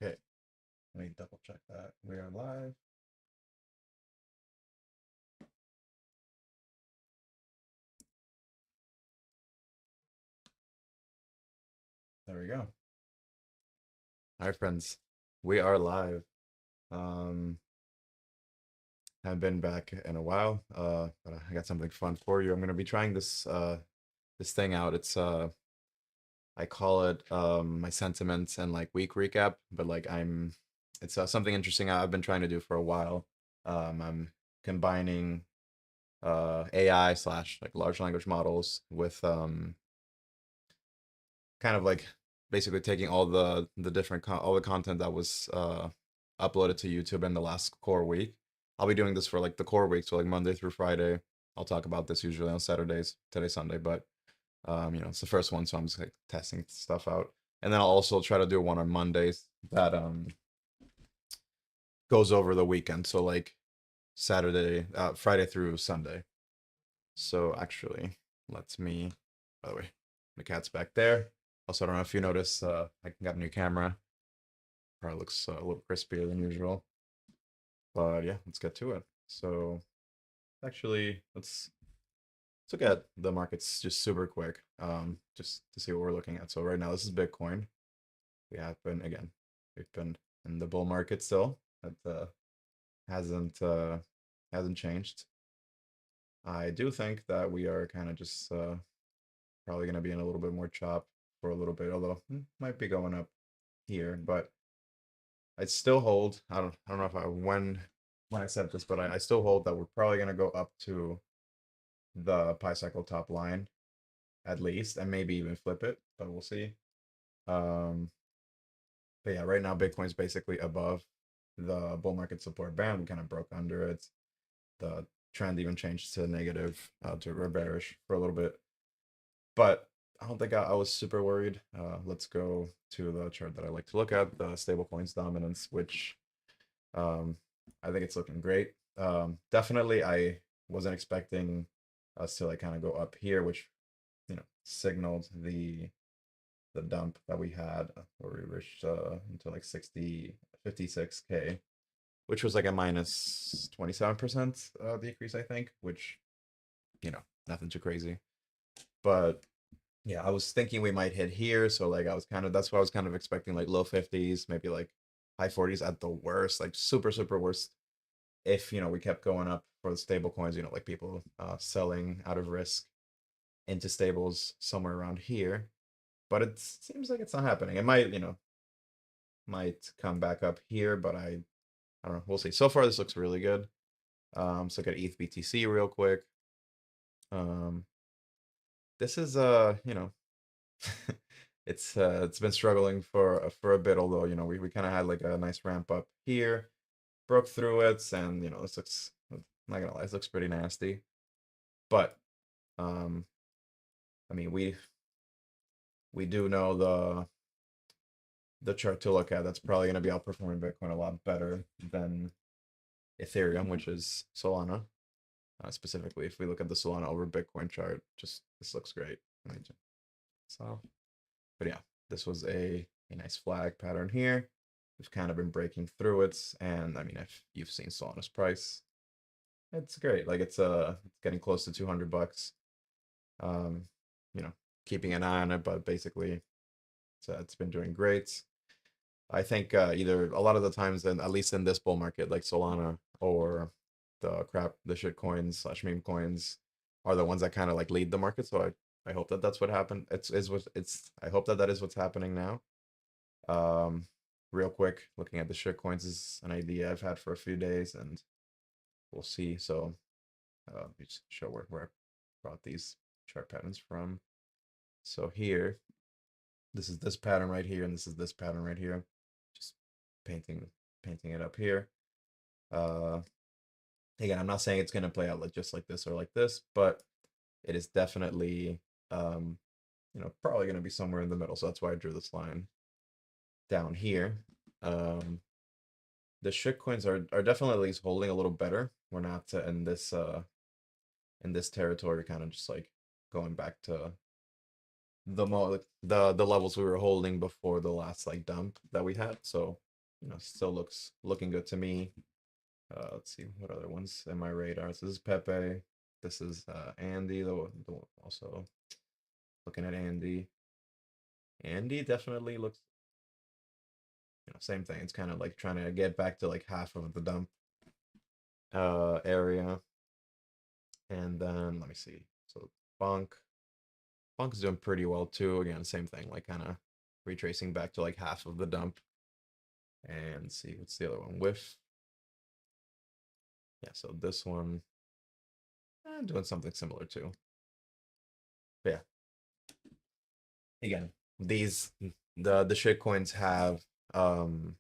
Okay, let me double check that. We are live. There we go. All right, friends, we are live. Um, haven't been back in a while, but I got something fun for you. I'm gonna be trying this thing out. It's I call it my sentiments and like week recap, but like it's something interesting I've been trying to do for a while. I'm combining AI slash like large language models with kind of like basically taking all the different all the content that was uploaded to YouTube in the last core week. I'll be doing this for like the core week, so like Monday through Friday. I'll talk about this usually on Saturdays. Today Sunday, but it's the first one, so I'm just like testing stuff out. And then I'll also try to do one on Mondays that goes over the weekend, so like Friday through Sunday. So actually, let me. By the way, the cat's back there. Also, I don't know if you notice, I got a new camera. Probably looks a little crispier than usual. But yeah, let's get to it. So actually, let's look at the markets just super quick, just to see what we're looking at. So right now, this is Bitcoin. We've been in the bull market still. That hasn't uh, hasn't changed. I do think that we are kind of just probably going to be in a little bit more chop for a little bit, although might be going up here, but I'd still hold. I don't know if I when I said this, but I still hold that we're probably gonna go up to the pi cycle top line at least, and maybe even flip it, but we'll see. Um, but yeah, right now Bitcoin's basically above the bull market support band. We kind of broke under it. The trend even changed to negative, to bearish for a little bit, but I don't think I was super worried. Let's go to the chart that I like to look at, the stablecoins dominance, which Um, I think it's looking great. Definitely, I wasn't expecting us to like kind of go up here, which signaled the dump that we had where we reached into like 56K, which was like a minus 27% decrease, I think, which nothing too crazy. But yeah, I was thinking we might hit here, so like that's what I was kind of expecting, like low 50s, maybe like high 40s at the worst, like super super worst if we kept going up for the stable coins, like people selling out of risk into stables somewhere around here. But it seems like it's not happening. It might come back up here, but I don't know. We'll see. So far, this looks really good. Let's look at ETH BTC real quick. Um, this is it's been struggling for a bit, although we kind of had like a nice ramp up here, broke through it, and this looks, I'm not gonna lie, this looks pretty nasty. But um, I mean, we do know the chart to look at that's probably going to be outperforming Bitcoin a lot better than Ethereum, which is Solana. Specifically, if we look at the Solana over Bitcoin chart, just this looks great. So, but yeah, this was a nice flag pattern here. We've kind of been breaking through it, and I mean, if you've seen Solana's price, it's great. Like it's getting close to $200. Um, you know, keeping an eye on it, but basically, it's been doing great. I think either a lot of the times, then at least in this bull market, like Solana or the shit coins slash meme coins are the ones that kind of like lead the market. So I hope that that's what happened. I hope that that is what's happening now. Um, Real quick, looking at the shit coins is an idea I've had for a few days, and we'll see. So let me just show where I brought these chart patterns from. So here, this is this pattern right here, and this is this pattern right here. Just painting it up here. Uh, Again, I'm not saying it's gonna play out like just like this or like this, but it is definitely probably gonna be somewhere in the middle. So that's why I drew this line down here. The shit coins are definitely at least holding a little better. We're not in this territory, kind of just like going back to the levels we were holding before the last like dump that we had. So still looking good to me. Let's see what other ones in my radar. So this is Pepe. This is Andy, also looking at Andy. Andy definitely looks, same thing. It's kind of like trying to get back to like half of the dump area. And then let me see. So Bunk. Bunk's doing pretty well too. Again, same thing, like kind of retracing back to like half of the dump. And see what's the other one. Whiff. Yeah, so this one doing something similar too. But yeah, again, these the shit coins have been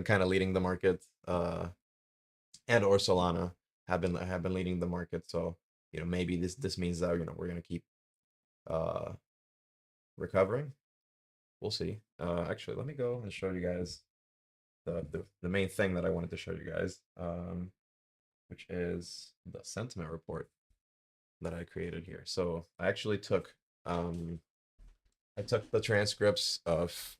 kind of leading the market, and or Solana have been leading the market. So maybe this means that we're gonna keep uh recovering. We'll see. Actually, let me go and show you guys the main thing that I wanted to show you guys, which is the sentiment report that I created here. So I took the transcripts of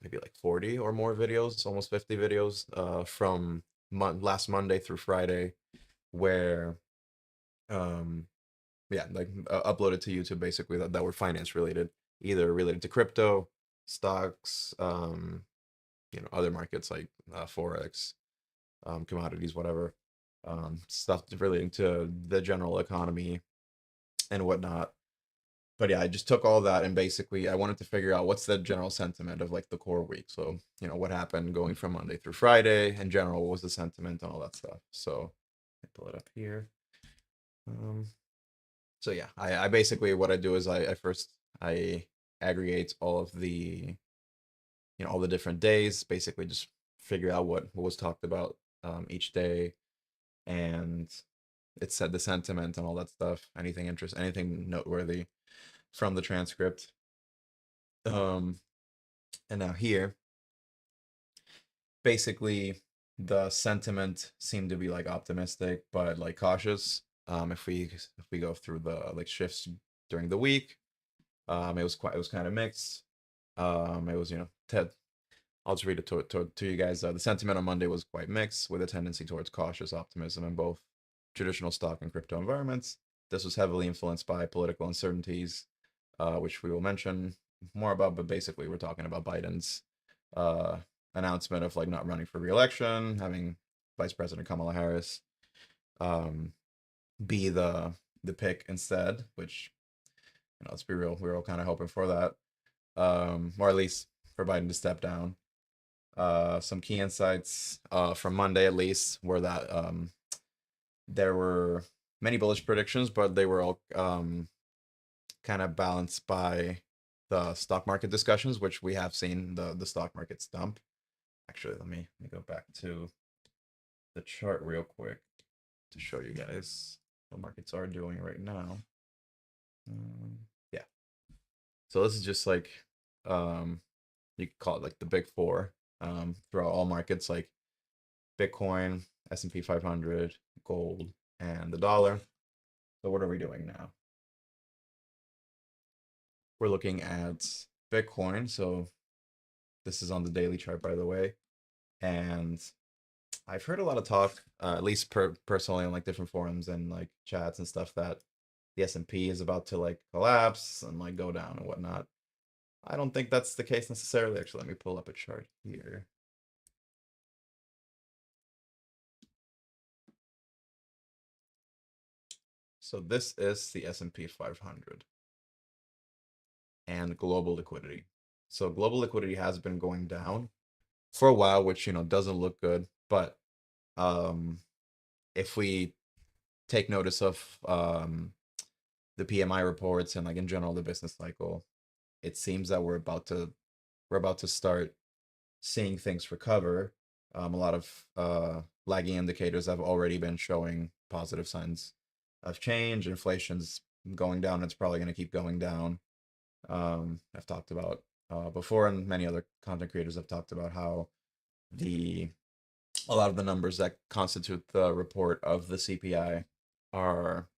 maybe like 40 or more videos, almost 50 videos, from last Monday through Friday, where um yeah, like uploaded to YouTube basically that were finance related, either related to crypto, stocks, other markets like forex, commodities, whatever, stuff relating to the general economy and whatnot. But yeah, I just took all that and basically I wanted to figure out what's the general sentiment of like the core week. So, what happened going from Monday through Friday in general, what was the sentiment and all that stuff. So I pull it up here. Um, so yeah, I basically what I do is I first I aggregate all of the all the different days, basically just figure out what was talked about each day, and it said the sentiment and all that stuff, anything noteworthy from the transcript. And now here, basically the sentiment seemed to be like optimistic but like cautious. If we go through the like shifts during the week, it was kind of mixed. It was Ted. I'll just read it to you guys. The sentiment on Monday was quite mixed, with a tendency towards cautious optimism in both traditional stock and crypto environments. This was heavily influenced by political uncertainties, which we will mention more about. But basically, we're talking about Biden's uh, announcement of like not running for re-election, having Vice President Kamala Harris um, be the pick instead. Which, let's be real, we were all kind of hoping for that, or at least for Biden to step down. Some key insights from Monday at least were that there were many bullish predictions, but they were all kind of balanced by the stock market discussions, which we have seen the stock market dump. Actually, let me go back to the chart real quick to show you guys what markets are doing right now. Yeah. So this is just like you could call it like the big four throughout all markets, like Bitcoin, S&P 500, gold, and the dollar. So what are we doing now? We're looking at Bitcoin. So this is on the daily chart, by the way. And I've heard a lot of talk, at least personally on like different forums and like chats and stuff, that the S&P is about to like collapse and like go down and whatnot. I don't think that's the case necessarily. Actually, let me pull up a chart here. So this is the S&P 500 and global liquidity. So global liquidity has been going down for a while, which doesn't look good. But if we take notice of the PMI reports and like in general the business cycle, it seems that we're about to start seeing things recover. A lot of lagging indicators have already been showing positive signs of change. Inflation's going down. It's probably going to keep going down. I've talked about before, and many other content creators have talked about how a lot of the numbers that constitute the report of the CPI are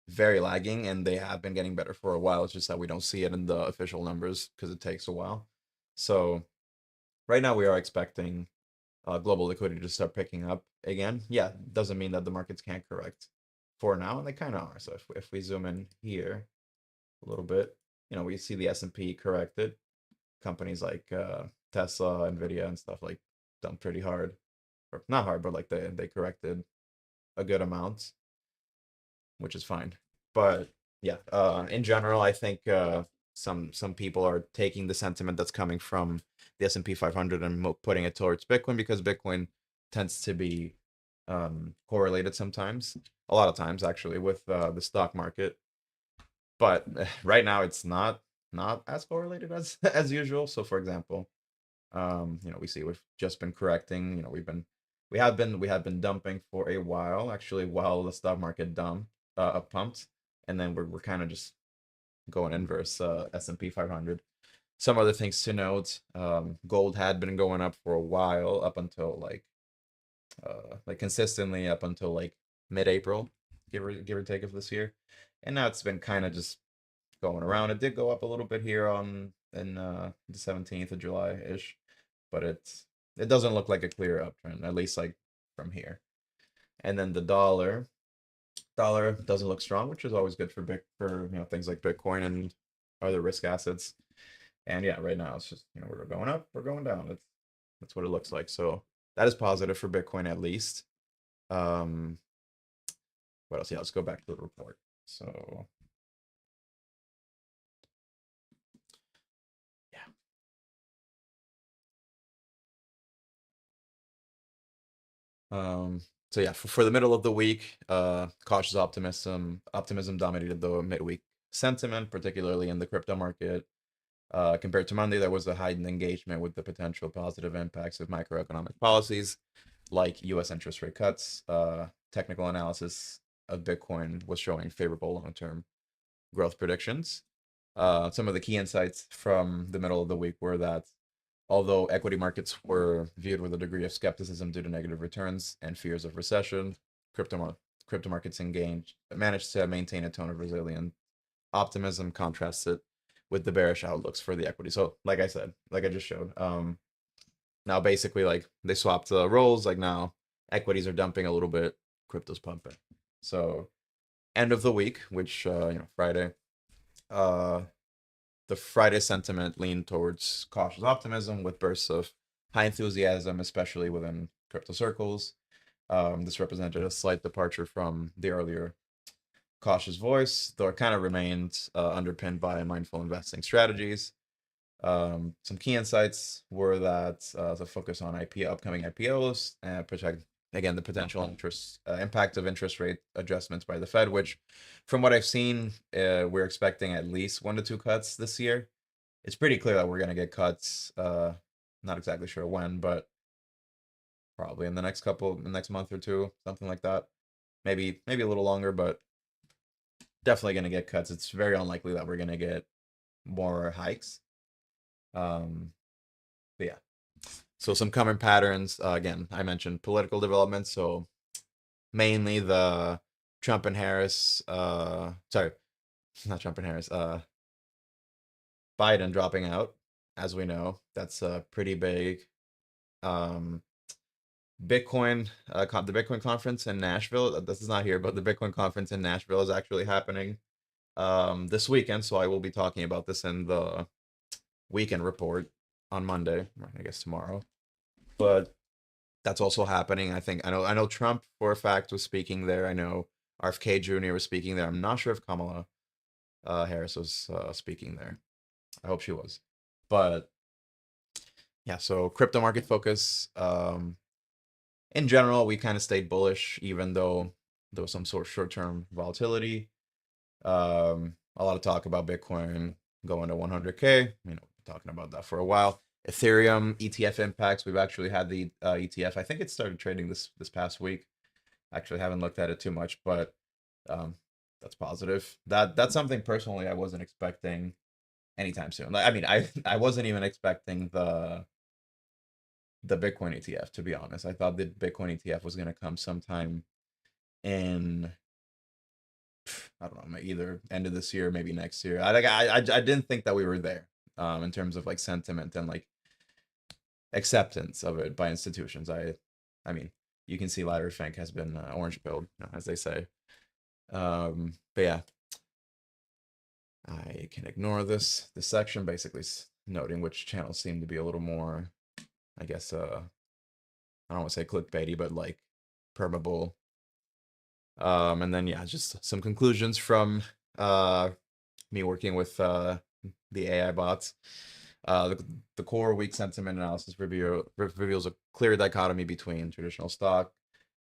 very lagging, and they have been getting better for a while. It's just that we don't see it in the official numbers because it takes a while. So right now we are expecting global liquidity to start picking up again. Yeah, doesn't mean that the markets can't correct for now, and they kind of are. So if we zoom in here a little bit, we see the S&P corrected. Companies like Tesla, Nvidia, and stuff like done pretty hard, or not hard, but like they corrected a good amount, which is fine. But yeah, in general, I think some people are taking the sentiment that's coming from the S&P 500 and putting it towards Bitcoin because Bitcoin tends to be correlated sometimes, a lot of times actually, with the stock market. But right now, it's not as correlated as as usual. So, for example, we see we've just been correcting. We have been dumping for a while, actually, while the stock market pumped, and then we're kind of just going inverse. S&P 500. Some other things to note: gold had been going up for a while, up until like consistently up until like mid-April, give or take of this year, and now it's been kind of just going around. It did go up a little bit here on in the 17th of July ish, but it doesn't look like a clear uptrend, at least like from here. And then the dollar doesn't look strong, which is always good for things like Bitcoin and other risk assets. And yeah, right now it's just we're going up, we're going down. That's what it looks like. So that is positive for Bitcoin at least. Um, what else? Yeah, let's go back to the report. So yeah. Um, so yeah, for the middle of the week, cautious optimism dominated the midweek sentiment, particularly in the crypto market. Compared to Monday, there was a heightened engagement with the potential positive impacts of macroeconomic policies like U.S. interest rate cuts. Technical analysis of Bitcoin was showing favorable long-term growth predictions. Some of the key insights from the middle of the week were that although equity markets were viewed with a degree of skepticism due to negative returns and fears of recession, crypto markets managed to maintain a tone of resilient optimism, contrasted with the bearish outlooks for the equity. So, like I said, like I just showed, now basically like they swapped the roles. Like now, equities are dumping a little bit, crypto's pumping. So, end of the week, which Friday, uh, the Friday sentiment leaned towards cautious optimism with bursts of high enthusiasm, especially within crypto circles. This represented a slight departure from the earlier cautious voice, though it kind of remained underpinned by mindful investing strategies. Some key insights were that the focus on upcoming IPOs and protect again the potential impact of interest rate adjustments by the Fed, which, from what I've seen, we're expecting at least 1 to 2 cuts this year. It's pretty clear that we're gonna get cuts. Not exactly sure when, but probably in the next month or two, something like that. Maybe a little longer, but definitely gonna get cuts. It's very unlikely that we're gonna get more hikes. But yeah. So some common patterns. Again, I mentioned political developments. So mainly the Trump and Harris. Sorry, not Trump and Harris. Biden dropping out, as we know. That's pretty big. Um, the Bitcoin conference in Nashville. This is not here, but the Bitcoin conference in Nashville is actually happening this weekend. So I will be talking about this in the weekend report on Monday, I guess tomorrow. But that's also happening. I know Trump for a fact was speaking there. I know RFK Jr. was speaking there. I'm not sure if Kamala Harris was speaking there. I hope she was. But yeah, so crypto market focus. In general, we kind of stayed bullish, even though there was some sort of short-term volatility. A lot of talk about Bitcoin going to 100K. Talking about that for a while. Ethereum ETF impacts. We've actually had the ETF. I think it started trading this past week. Actually, haven't looked at it too much, but um, that's positive. That's something personally I wasn't expecting anytime soon. Like, I mean, I wasn't even expecting the Bitcoin ETF, to be honest. I thought the Bitcoin ETF was gonna come sometime in, I don't know, either end of this year, maybe next year. I didn't think that we were there, in terms of like sentiment and like acceptance of it by institutions. I mean, you can see Larry Fink has been orange pilled, as they say. But yeah, I can ignore this section, basically noting which channels seem to be a little more, I guess, I don't want to say clickbaity, but like permable. And then yeah, just some conclusions from uh me working with the AI bots. The core weak sentiment analysis reveals a clear dichotomy between traditional stock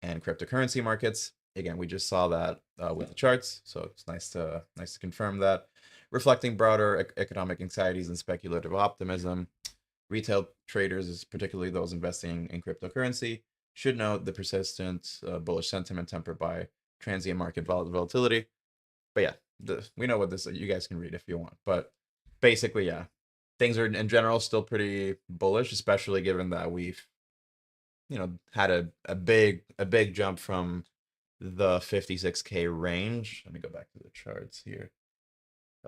and cryptocurrency markets. Again, we just saw that with the charts, so it's nice to confirm that. Reflecting broader economic anxieties and speculative optimism, retail traders, particularly those investing in cryptocurrency, should note the persistent bullish sentiment tempered by transient market volatility. But yeah, we know what this. You guys can read if you want, but basically, yeah, things are in general still pretty bullish, especially given that we've had a big jump from the 56K range. Let me go back to the charts here.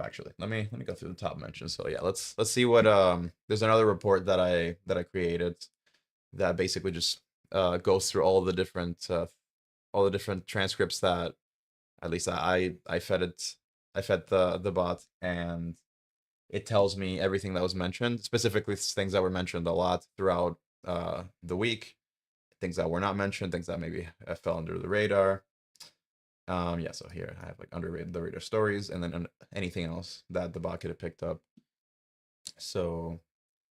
Actually, let me go through the top mentions. So yeah, let's see what there's another report that I created that basically just goes through all the different transcripts that at least I fed it. I fed the bot, and it tells me everything that was mentioned, specifically things that were mentioned a lot throughout the week, things that were not mentioned, things that maybe fell under the radar. Yeah, so here I have like underrated the radar stories, and then anything else that the bot could have picked up. So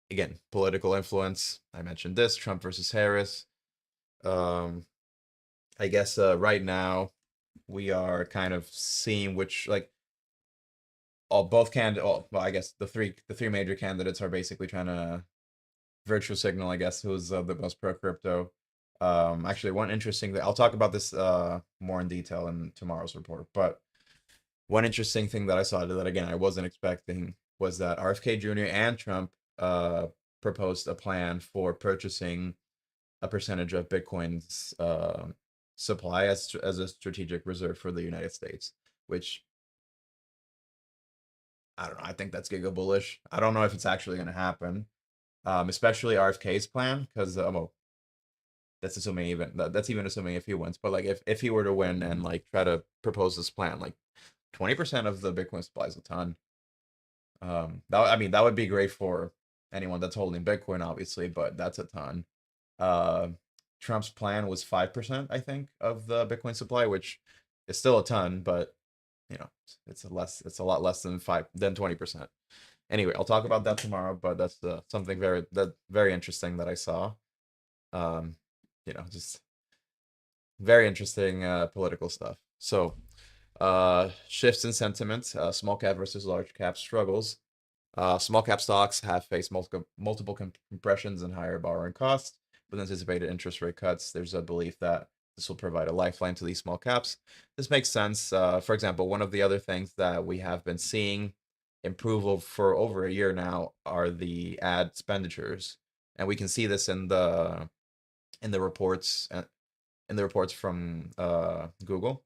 again, political influence. I mentioned this Trump versus Harris. Um, I guess right now we are kind of seeing which like all both well, I guess the three major candidates are basically trying to virtual signal, I guess, who's the most pro crypto. Actually, one interesting thing, I'll talk about this more in detail in tomorrow's report, but one interesting thing that I saw that again I wasn't expecting was that RFK Jr. and Trump proposed a plan for purchasing a percentage of Bitcoin's supply as a strategic reserve for the United States, which I don't know. I think that's giga bullish. I don't know if it's actually going to happen, especially RFK's plan, because well, that's even assuming if he wins. But like if he were to win and like try to propose this plan, like 20% of the Bitcoin supply is a ton. I mean that would be great for anyone that's holding Bitcoin, obviously, but that's a ton. Uh, Trump's plan was 5%, I think, of the Bitcoin supply, which is still a ton, but it's a lot less than 20%. Anyway, I'll talk about that tomorrow, but that's something very interesting that I saw. Um, just very interesting political stuff. So, shifts in sentiment, small cap versus large cap struggles. Small cap stocks have faced multiple compressions and higher borrowing costs. With anticipated interest rate cuts, there's a belief that this will provide a lifeline to these small caps. This makes sense. For example, one of the other things that we have been seeing improve for over a year now are the ad expenditures, and we can see this in the reports from Google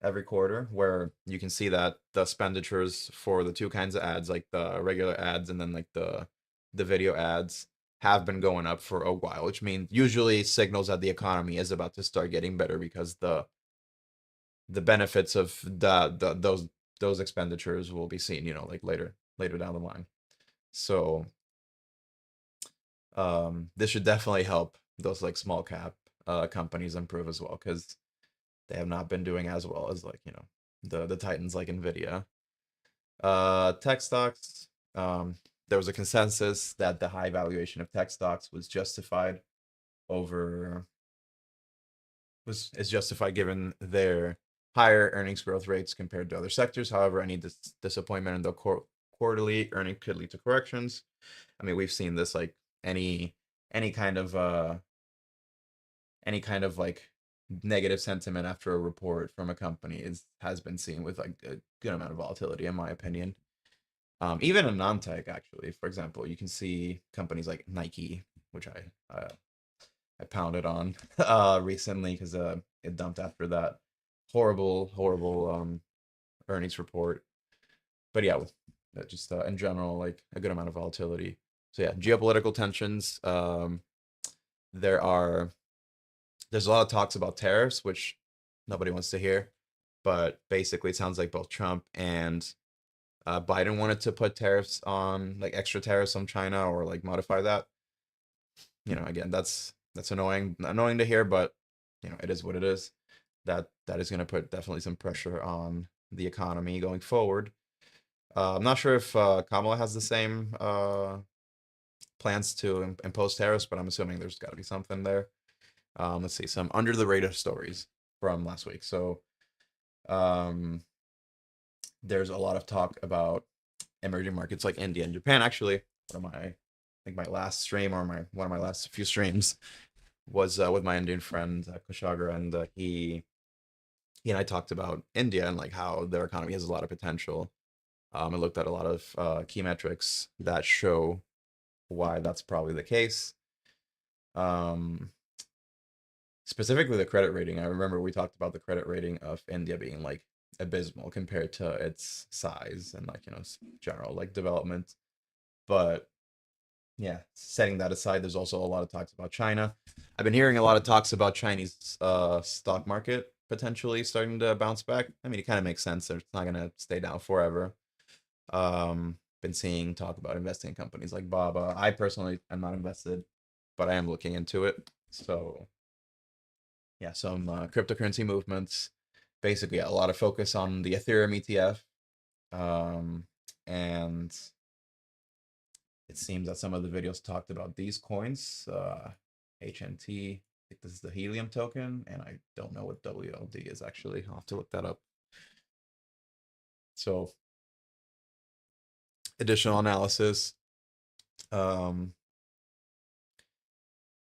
every quarter, where you can see that the expenditures for the two kinds of ads, like the regular ads and then like the video ads, have been going up for a while, which means usually signals that the economy is about to start getting better because the benefits of those expenditures will be seen, like later down the line. So this should definitely help those like small cap companies improve as well, because they have not been doing as well as like the titans like Nvidia. Tech stocks. There was a consensus that the high valuation of tech stocks was justified is justified given their higher earnings growth rates compared to other sectors. However, any disappointment in the quarterly earning could lead to corrections. I mean, we've seen this like any any kind of uh any kind of like negative sentiment after a report from a company has been seen with like a good amount of volatility, in my opinion. Even in non-tech, actually, for example, you can see companies like Nike, which I pounded on recently because it dumped after that horrible earnings report. But yeah, just in general, like a good amount of volatility. So yeah, geopolitical tensions. There are there's a lot of talks about tariffs, which nobody wants to hear. But basically, it sounds like both Trump and Biden wanted to put tariffs on, like extra tariffs on China, or like modify that. Again, that's annoying to hear, but it is what it is. That is going to put definitely some pressure on the economy going forward. I'm not sure if Kamala has the same plans to impose tariffs, but I'm assuming there's got to be something there. Let's see, some under the radar stories from last week. So um, there's a lot of talk about emerging markets like India and Japan. Actually, I think my last stream, or my one of my last few streams, was with my Indian friend Kushagra, and he and I talked about India and like how their economy has a lot of potential. I looked at a lot of key metrics that show why that's probably the case. Um, Specifically the credit rating. I remember we talked about the credit rating of India being like abysmal compared to its size and like general like development. But yeah, setting that aside, there's also a lot of talks about China. I've been hearing a lot of talks about Chinese stock market potentially starting to bounce back. I mean, it kind of makes sense. It's not gonna stay down forever. Been seeing talk about investing in companies like Baba. I personally am not invested, but I am looking into it. So yeah, some cryptocurrency movements. Basically, a lot of focus on the Ethereum ETF, and it seems that some of the videos talked about these coins. HNT, I think this is the Helium token, and I don't know what WLD is actually. I'll have to look that up. So, additional analysis. Um,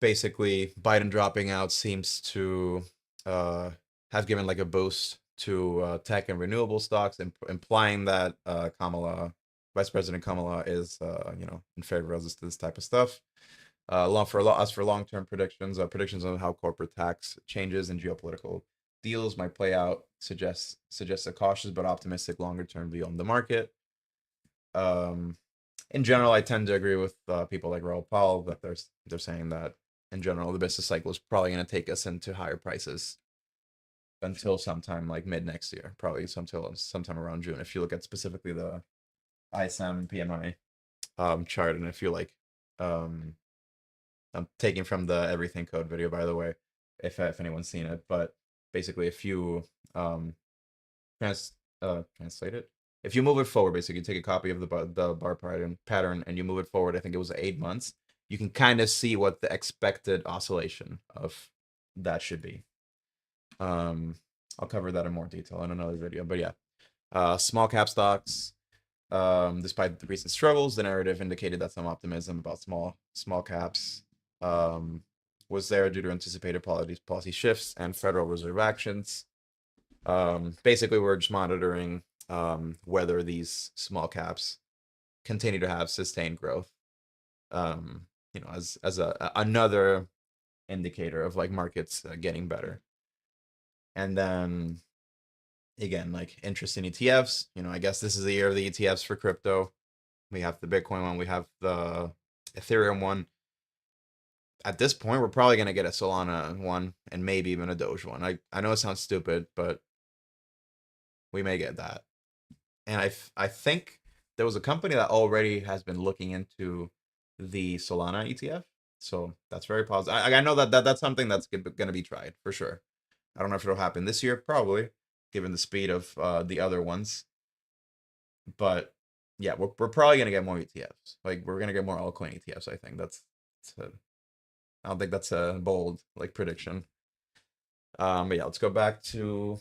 Basically, Biden dropping out seems to have given like a boost to tech and renewable stocks, implying that Vice President Kamala, is in favor of this type of stuff. As for long-term predictions, predictions on how corporate tax changes and geopolitical deals might play out suggests a cautious but optimistic longer-term view on the market. In general, I tend to agree with people like Raoul Paul that they're saying that in general the business cycle is probably going to take us into higher prices until sometime like mid next year, probably sometime around June. If you look at specifically the ISM PMI chart, and if you like, I'm taking from the Everything Code video, by the way, if anyone's seen it. But basically, if you translate it, if you move it forward, basically you take a copy of the bar pattern and you move it forward. I think it was 8 months. You can kind of see what the expected oscillation of that should be. I'll cover that in more detail in another video. But yeah, small cap stocks. Despite the recent struggles, the narrative indicated that some optimism about small caps was there due to anticipated policy shifts and Federal Reserve actions. Basically, we're just monitoring whether these small caps continue to have sustained growth. As another indicator of like markets getting better. And then again, like interest in ETFs. I guess this is the year of the ETFs for crypto. We have the Bitcoin one, we have the Ethereum one. At this point, we're probably gonna get a Solana one and maybe even a Doge one. I know it sounds stupid, but we may get that. And I think there was a company that already has been looking into the Solana ETF. So that's very positive. I know that's something that's going to be tried for sure. I don't know if it'll happen this year, probably, given the speed of the other ones. But yeah, we're probably going to get more ETFs. Like we're going to get more altcoin ETFs. I think I don't think that's a bold like prediction. But yeah, let's go back to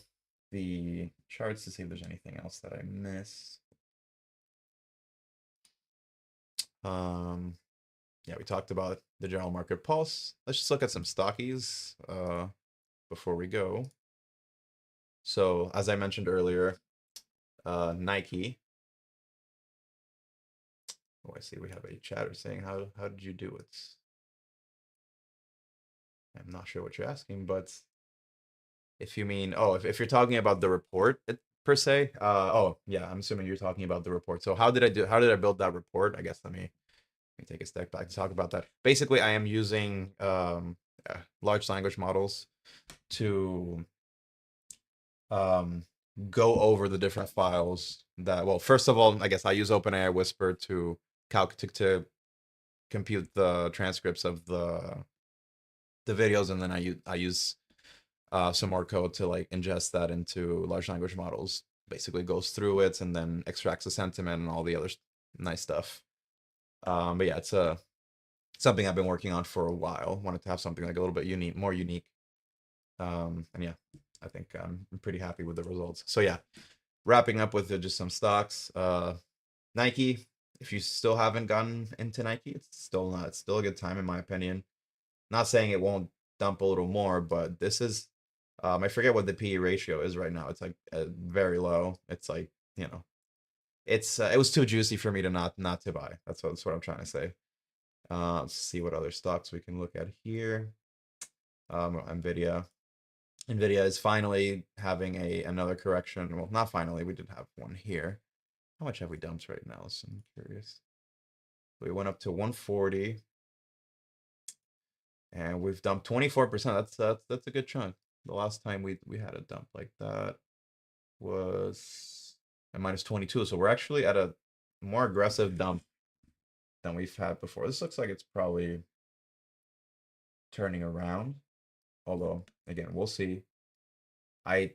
the charts to see if there's anything else that I missed. Yeah, we talked about the general market pulse. Let's just look at some stockies before we go. So as I mentioned earlier, Nike. Oh, I see we have a chatter saying how did you do it? I'm not sure what you're asking, but if you mean, if you're talking about the report per se, oh yeah, I'm assuming you're talking about the report. So how did I build that report? I guess let me me take a step back to talk about that. Basically, I am using large language models to um, go over the different files that. Well, first of all, I guess I use OpenAI Whisper to to compute the transcripts of the videos, and then I use some more code to like ingest that into large language models. Basically, goes through it and then extracts the sentiment and all the other nice stuff. But yeah, it's something I've been working on for a while. Wanted to have something like a little bit unique, more unique. And yeah, I think I'm pretty happy with the results. So yeah, wrapping up with just some stocks. Nike. If you still haven't gotten into Nike, it's still a good time in my opinion. Not saying it won't dump a little more, but this is I forget what the PE ratio is right now. It's like very low. It's like, it was too juicy for me to not to buy. That's what I'm trying to say. Let's see what other stocks we can look at here. Nvidia. Nvidia is finally having another correction. Well, not finally. We did have one here. How much have we dumped right now? So I'm curious. We went up to 140, and we've dumped 24%. That's a good chunk. The last time we had a dump like that was at minus 22. So we're actually at a more aggressive dump than we've had before. This looks like it's probably turning around. Although, again, we'll see. I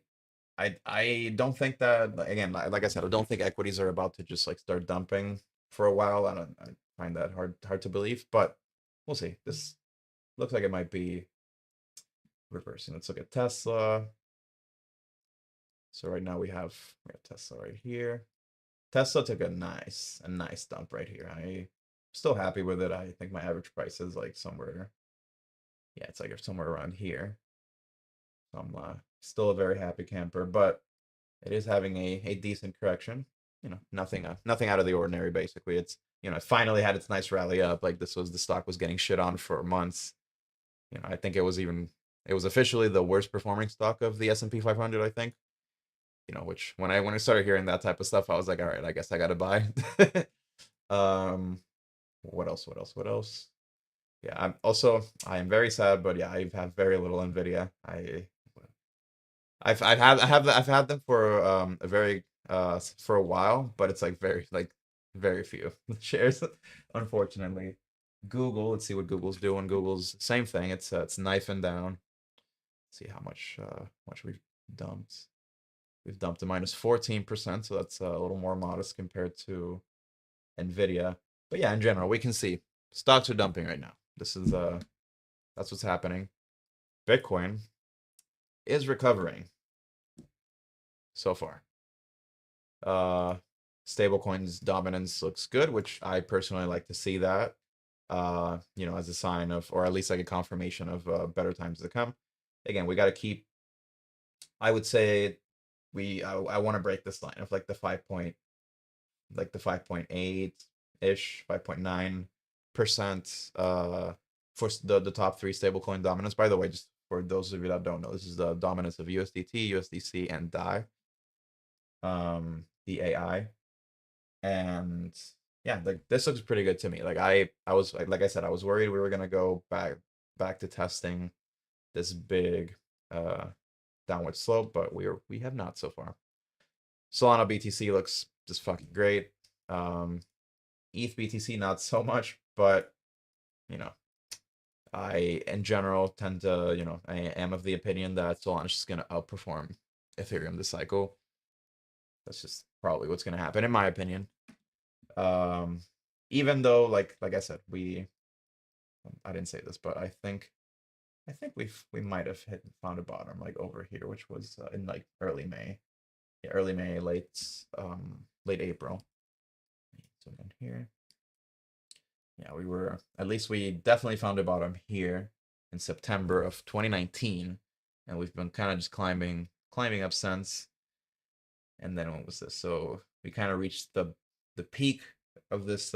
I don't think that, again, like I said, I don't think equities are about to just like start dumping for a while. I find that hard to believe, but we'll see. This looks like it might be reversing. Let's look at Tesla. So right now we have Tesla right here. Tesla took a nice dump right here. I'm still happy with it. I think my average price is like somewhere, yeah, it's like somewhere around here. So I'm still a very happy camper, but it is having a decent correction. Nothing out of the ordinary. Basically, it's it finally had its nice rally up. Like the stock was getting shit on for months. I think it was officially the worst performing stock of the S&P 500. I think. Which when I started hearing that type of stuff, I was like, all right, I guess I gotta buy. um, what else? What else? What else? Yeah, I am very sad, but yeah, I've had very little Nvidia. I've had them for a very for a while, but it's like very few shares, unfortunately. Google, let's see what Google's doing. Google's same thing. It's knifing down. Let's see how much we've dumped. We've dumped to minus 14%, so that's a little more modest compared to Nvidia. But yeah, in general, we can see stocks are dumping right now. That's what's happening. Bitcoin is recovering so far. Stablecoins dominance looks good, which I personally like to see that. As a sign of, or at least like a confirmation of better times to come. Again, we got to keep. I would say I want to break this line of like the 5.8 ish, 5.9% for the top three stablecoin dominance. By the way, just for those of you that don't know, this is the dominance of USDT, USDC, and the AI. And yeah, like this looks pretty good to me. Like I was like I said, I was worried we were gonna go back to testing this big downward slope, but we have not so far. Solana BTC looks just fucking great. ETH BTC not so much, but you know, I in general tend to, I am of the opinion that Solana is just gonna outperform Ethereum this cycle. That's just probably what's gonna happen in my opinion. Even though like I said, I didn't say this, but I think we might have found a bottom like over here, which was in like early May. Yeah, early May, late April. So in here. Yeah, we definitely found a bottom here in September of 2019, and we've been kind of just climbing up since. And then what was this? So we kind of reached the peak of this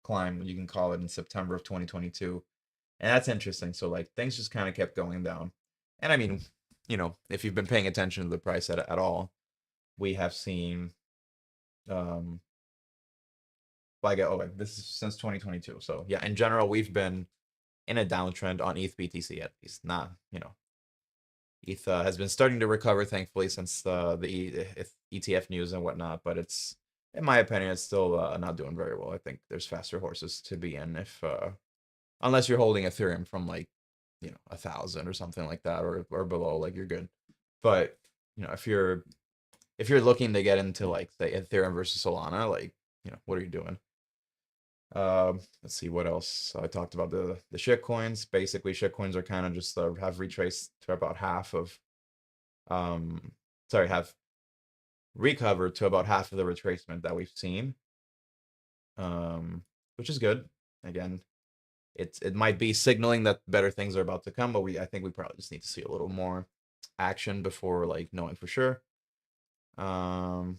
climb, you can call it, in September of 2022. And that's interesting. So like things just kind of kept going down. And I mean, if you've been paying attention to the price at all, we have seen I get, oh, this is since 2022. So yeah, in general, we've been in a downtrend on ETH BTC at least. Not, ETH has been starting to recover, thankfully, since ETF news and whatnot. But it's, in my opinion, it's still not doing very well. I think there's faster horses to be in if, unless you're holding Ethereum from like, 1,000 or something like that, or below, like you're good. But if you're looking to get into like say Ethereum versus Solana, like what are you doing? Let's see what else. I talked about the shit coins. Basically, shit coins are kind of just have retraced to about half of, have recovered to about half of the retracement that we've seen, which is good. Again, it might be signaling that better things are about to come, but I think we probably just need to see a little more action before like knowing for sure. Like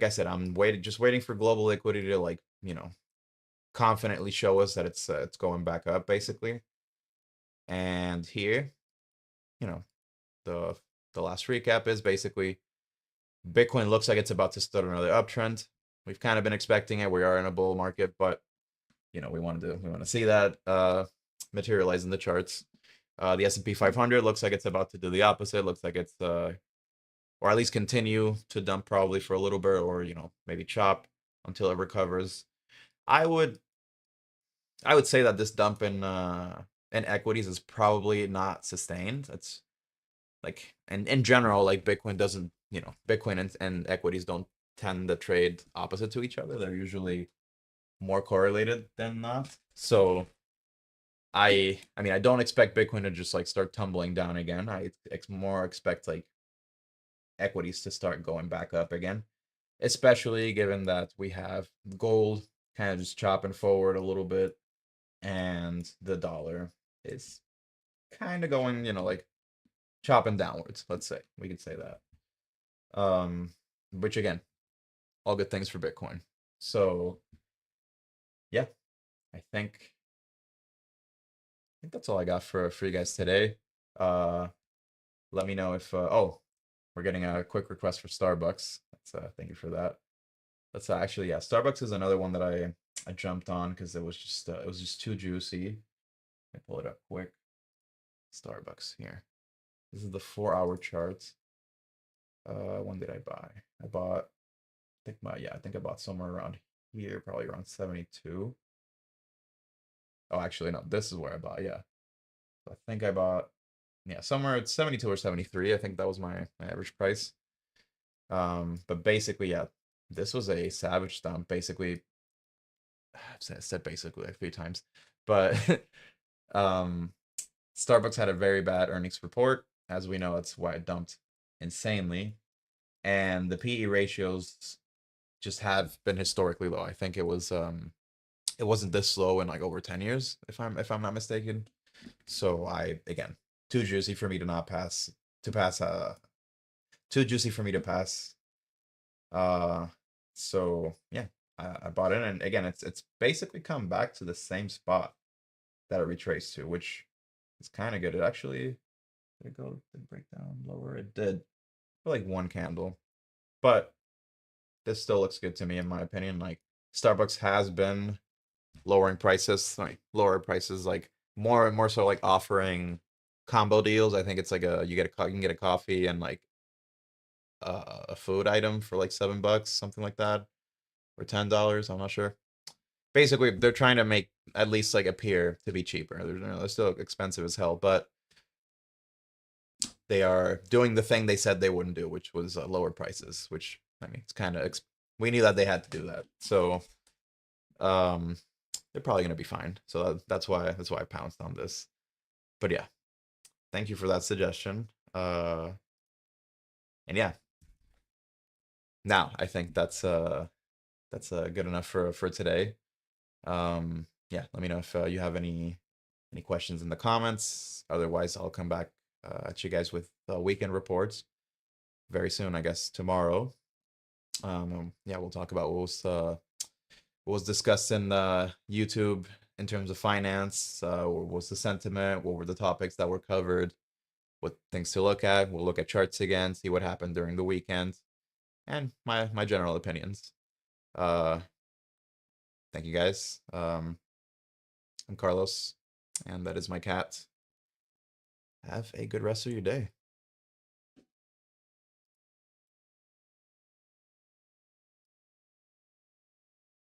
I said, I'm just waiting for global liquidity to like confidently show us that it's going back up basically. And here, the the last recap is basically Bitcoin looks like it's about to start another uptrend. We've kind of been expecting it. We are in a bull market, but we want to see that materialize in the charts. The S&P 500 looks like it's about to do the opposite. Looks like it's or at least continue to dump probably for a little bit, or maybe chop until it recovers. I would say that this dump in equities is probably not sustained. It's like, and in general, like Bitcoin doesn't, Bitcoin and equities don't tend to trade opposite to each other. They're usually more correlated than not. So I mean, I don't expect Bitcoin to just like start tumbling down again. I more expect like equities to start going back up again, especially given that we have gold kind of just chopping forward a little bit, and the dollar is kind of going, like chopping downwards. Let's say we could say that. Which again, all good things for Bitcoin. So yeah, I think that's all I got for you guys today. Let me know if oh, we're getting a quick request for Starbucks. That's thank you for that. That's actually, yeah, Starbucks is another one that I jumped on because it was just too juicy. I pull it up quick. Starbucks here. This is the 4-hour chart. When did I buy? I bought, I think I bought somewhere around here, probably around 72. Oh, actually, no, this is where I bought, yeah. I think I bought, yeah, somewhere at 72 or 73. I think that was my average price. But basically, yeah, this was a savage dump. Basically, I've said basically a few times, but Starbucks had a very bad earnings report. As we know, that's why it dumped insanely. And the PE ratios just have been historically low. I think it wasn't this low in like over 10 years, if I'm not mistaken. So again, too juicy for me to not pass too juicy for me to pass. So yeah, I bought it, and again, it's basically come back to the same spot that it retraced to, which is kind of good. It actually did it break down lower? It did for like one candle, but this still looks good to me in my opinion. Like Starbucks has been lowering prices, like more and more so like offering combo deals. I think it's like you can get a coffee and like a food item for like $7, something like that, or $10. I'm not sure. Basically, they're trying to make at least like appear to be cheaper. They're still expensive as hell, but they are doing the thing they said they wouldn't do, which was lower prices. Which I mean, it's kind of we knew that they had to do that, so they're probably gonna be fine. So that's why I pounced on this. But yeah, thank you for that suggestion. And yeah, now I think that's good enough for today. Yeah, let me know if you have any questions in the comments. Otherwise, I'll come back at you guys with weekend reports very soon. I guess tomorrow. Yeah, we'll talk about what was discussed in YouTube in terms of finance. What was the sentiment? What were the topics that were covered? What things to look at? We'll look at charts again, see what happened during the weekend, and my general opinions. Uh, Thank you guys. I'm Carlos, and that is my cat. Have a good rest of your day.